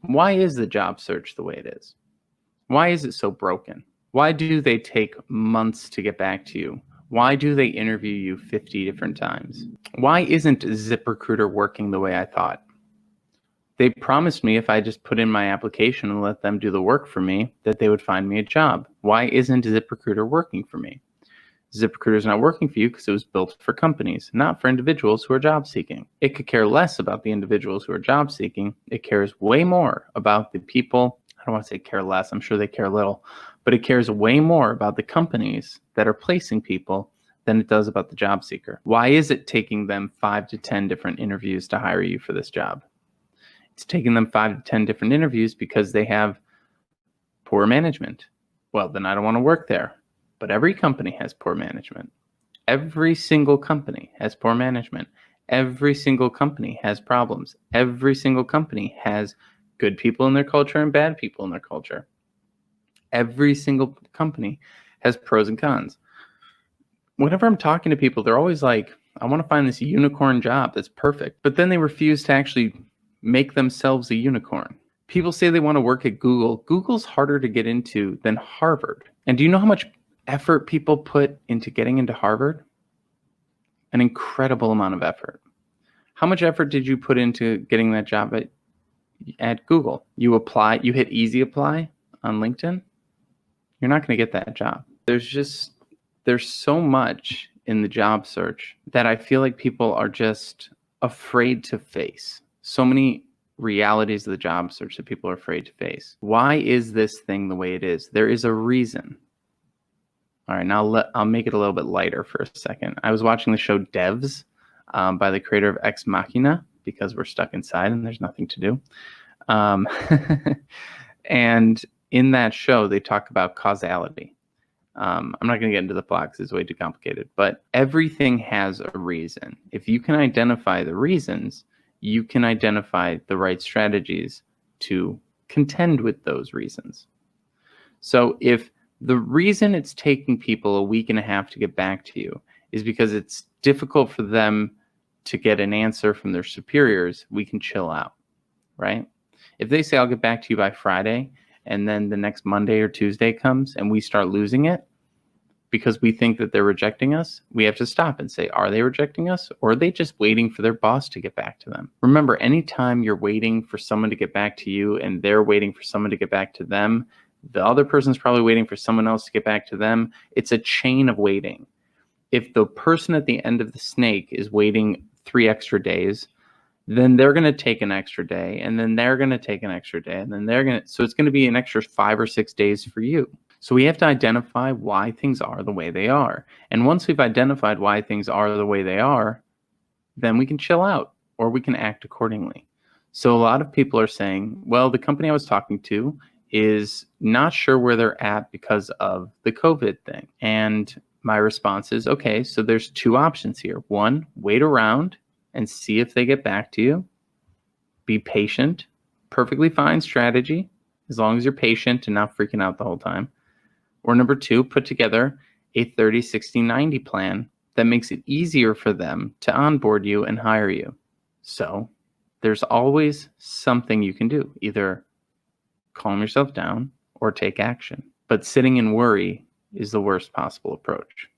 Why is the job search the way it is? Why is it so broken? Why do they take months to get back to you? Why do they interview you 50 different times? Why isn't ZipRecruiter working the way I thought? They promised me if I just put in my application and let them do the work for me, that they would find me a job. Why isn't ZipRecruiter working for me? ZipRecruiter is not working for you because it was built for companies, not for individuals who are job seeking. It could care less about the individuals who are job seeking. It cares way more about the people. I don't want to say care less. I'm sure they care little, but it cares way more about the companies that are placing people than it does about the job seeker. Why is it taking them 5 to 10 different interviews to hire you for this job? It's taking them 5 to 10 different interviews because they have poor management. Well, then I don't want to work there. But every company has poor management. Every single company has poor management. Every single company has problems. Every single company has good people in their culture and bad people in their culture. Every single company has pros and cons. Whenever I'm talking to people, they're always like, I want to find this unicorn job that's perfect. But then they refuse to actually make themselves a unicorn. People say they want to work at Google. Google's harder to get into than Harvard. And do you know how much effort people put into getting into Harvard? An incredible amount of effort. How much effort did you put into getting that job at Google? You apply, you hit easy apply on LinkedIn, you're not going to get that job. There's so much in the job search that I feel like people are just afraid to face. So many realities of the job search that people are afraid to face. Why is this thing the way it is? There is a reason. All right, now I'll make it a little bit lighter for a second. I was watching the show Devs by the creator of Ex Machina because we're stuck inside and there's nothing to do. And in that show, they talk about causality. I'm not going to get into the plot because it's way too complicated, but everything has a reason. If you can identify the reasons, you can identify the right strategies to contend with those reasons. So if the reason it's taking people a week and a half to get back to you is because it's difficult for them to get an answer from their superiors, we can chill out, right? If they say, I'll get back to you by Friday, and then the next Monday or Tuesday comes and we start losing it because we think that they're rejecting us, we have to stop and say, are they rejecting us? Or are they just waiting for their boss to get back to them? Remember, anytime you're waiting for someone to get back to you and they're waiting for someone to get back to them, the other person's probably waiting for someone else to get back to them. It's a chain of waiting. If the person at the end of the snake is waiting 3 extra days, then they're going to take an extra day, and then they're going to take an extra day, and then so it's going to be an extra 5 or 6 days for you. So we have to identify why things are the way they are. And once we've identified why things are the way they are, then we can chill out or we can act accordingly. So a lot of people are saying, well, the company I was talking to is not sure where they're at because of the COVID thing. And my response is, okay, so there's 2 options here. 1, wait around and see if they get back to you. Be patient. Perfectly fine strategy, as long as you're patient and not freaking out the whole time. Or number 2, put together a 30, 60, 90 plan that makes it easier for them to onboard you and hire you. So there's always something you can do. Either calm yourself down or take action. But sitting in worry is the worst possible approach.